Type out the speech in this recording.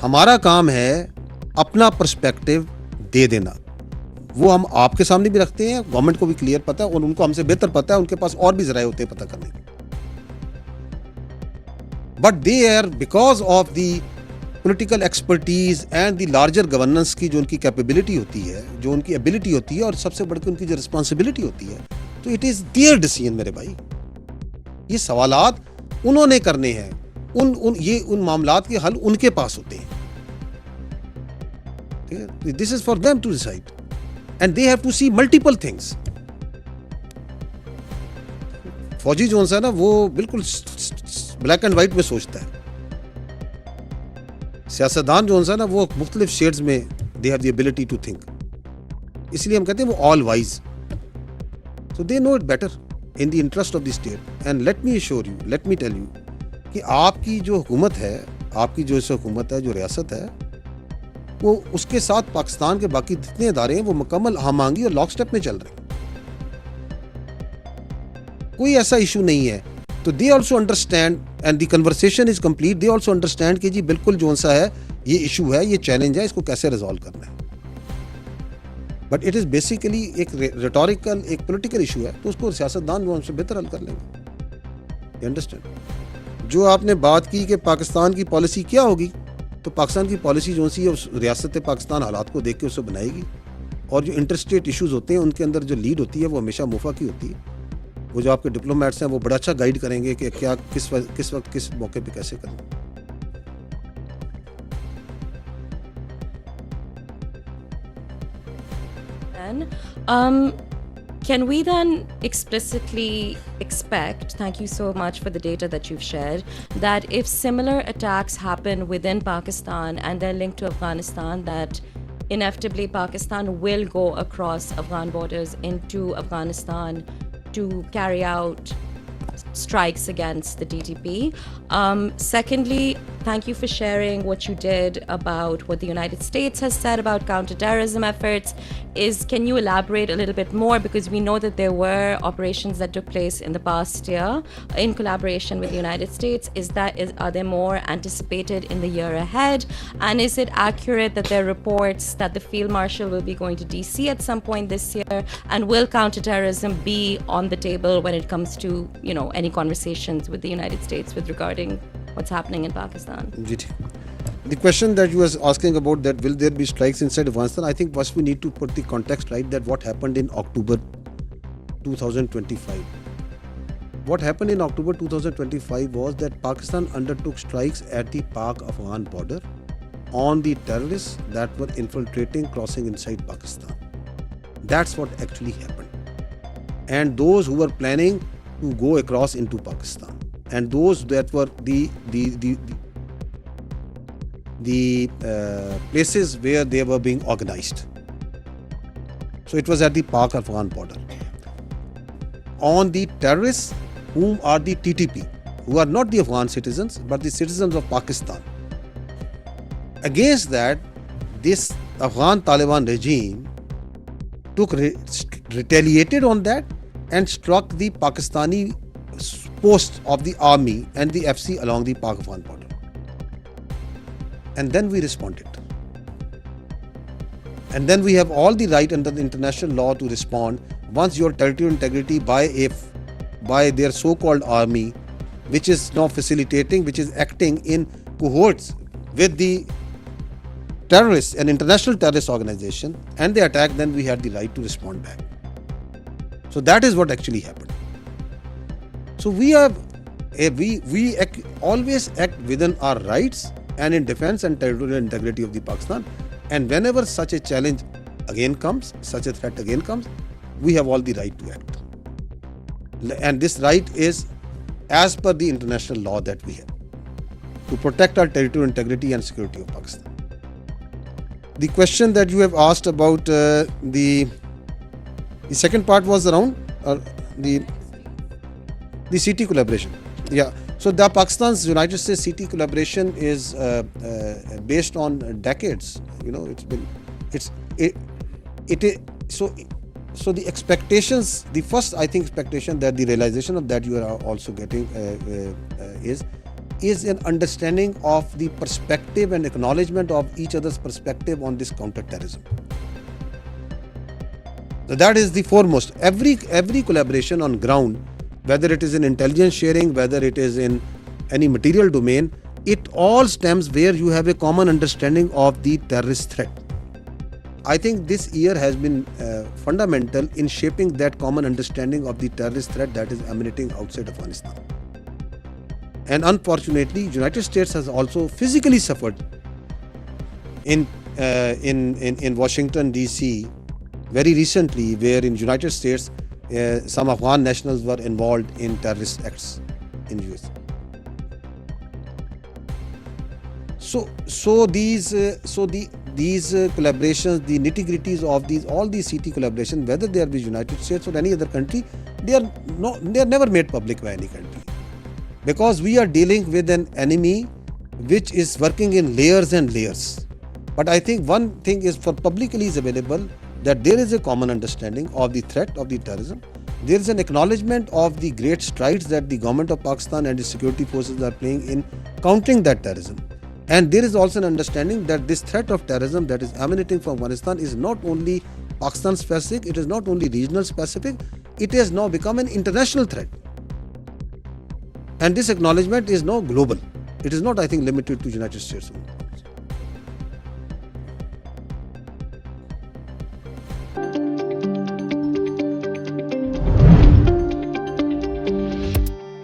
हमारा काम है अपना पर्सपेक्टिव दे देना, वो हम आपके सामने भी रखते हैं, गवर्नमेंट को भी क्लियर पता है और उनको हमसे बेहतर पता है, उनके पास और भी जराए होते हैं पता करने के। But they are because of the political expertise and the larger governance की जो उनकी कैपेबिलिटी होती है, जो उनकी एबिलिटी होती है और सबसे बढ़कर उनकी जो रिस्पॉन्सिबिलिटी होती है, तो इट इज़ देयर डिसीजन मेरे भाई। ये सवालात उन्होंने करने हैं, उन मामलात के हल उनके पास होते हैं, ठीक है। This is for them to decide and they have to see multiple things. फौजी जो है ना वो बिल्कुल ब्लैक एंड व्हाइट में सोचता है, सियासतदान जो है ना वो मुख्तलिफ शेड्स में they have the ability to think, इसलिए हम कहते हैं वो all wise, so they know it better in the interest of the state. And let me assure you, let me tell you कि आपकी जो हुकूमत है, आपकी जो हुकूमत है, जो रियासत है, वो उसके साथ पाकिस्तान के बाकी जितने इदारे हैं वो मुकम्मल हमआहंगी और लॉक स्टेप में चल रहे हैं, कोई ऐसा इशू नहीं है। तो they also understand and the conversation is complete, they also understand कि जी बिल्कुल जो सा है ये इशू है, ये चैलेंज है, इसको कैसे रिजॉल्व करना है। बट इट इज़ बेसिकली एक रेटोरिकल, एक पॉलिटिकल इशू है, तो उसको सियासतदान जो हमसे बेहतर हल कर लेंगे। You understand. जो आपने बात की कि पाकिस्तान की पॉलिसी क्या होगी, तो पाकिस्तान की पॉलिसी जो सी है उस रियासत पाकिस्तान हालात को देख के उसे बनाएगी, और जो इंटरस्टेट इशूज़ होते हैं उनके अंदर जो लीड होती है वो हमेशा मुफा की होती है। वो जो आपके डिप्लोमेट्स हैं वो बड़ा अच्छा गाइड करेंगे कि क्या किस वक्त किस मौके पे कैसे करना। Can we then explicitly expect, thank you so much for the data that you've shared, that if similar attacks happen within Pakistan and they're linked to Afghanistan, that inevitably Pakistan will go across Afghan borders into Afghanistan to carry out strikes against the DTP? Secondly, thank you for sharing what you did about what the United States has said about counterterrorism efforts. Can you elaborate a little bit more, because we know that there were operations that took place in the past year in collaboration with the United States. Are there more anticipated in the year ahead? And is it accurate that there are reports that the Field Marshal will be going to DC at some point this year? And will counterterrorism be on the table when it comes to, any conversations with the United States with regarding what's happening in Pakistan? The question that you were asking about, that will there be strikes inside Afghanistan, I think first we need to put the context right, that what happened in October 2025. What happened in October 2025 was that Pakistan undertook strikes at the Pak-Afghan border on the terrorists that were infiltrating, crossing inside Pakistan. That's what actually happened. And those who were planning to go across into Pakistan, and those that were the places where they were being organized. So it was at the Pak-Afghan border. On the terrorists, whom are the TTP, who are not the Afghan citizens, but the citizens of Pakistan. Against that, this Afghan Taliban regime retaliated on that and struck the Pakistani posts of the army and the FC along the Pak-Afghan border. And then we responded. And then we have all the right under the international law to respond once your territorial integrity by their so-called army, which is now facilitating, which is acting in cohorts with the terrorists, an international terrorist organization, and they attack, then we had the right to respond back. So that is what actually happened. So we always act within our rights and in defense and territorial integrity of the Pakistan. And whenever such a challenge again comes, such a threat again comes, we have all the right to act. And this right is as per the international law that we have to protect our territorial integrity and security of Pakistan. The question that you have asked about the second part was around the CT collaboration. Yeah. So the Pakistan's United States CT collaboration is based on decades. So the expectations, the first I think expectation that the realization of that you are also getting is is an understanding of the perspective and acknowledgement of each other's perspective on this counter-terrorism. So that is the foremost. Every collaboration on ground, whether it is in intelligence sharing, whether it is in any material domain, it all stems where you have a common understanding of the terrorist threat. I think this year has been fundamental in shaping that common understanding of the terrorist threat that is emanating outside Afghanistan. And unfortunately, United States has also physically suffered in Washington DC very recently, where in United States some Afghan nationals were involved in terrorist acts in US. So these collaborations, the nitty-gritties of all these CT collaborations, whether they are with United States or any other country, they are never made public by any country, because we are dealing with an enemy which is working in layers and layers. But I think one thing is for publicly is available, that there is a common understanding of the threat of the terrorism. There is an acknowledgement of the great strides that the government of Pakistan and the security forces are playing in countering that terrorism. And there is also an understanding that this threat of terrorism that is emanating from Afghanistan is not only Pakistan specific, it is not only regional specific, it has now become an international threat. And this acknowledgement is now global. It is not, I think, limited to United States only.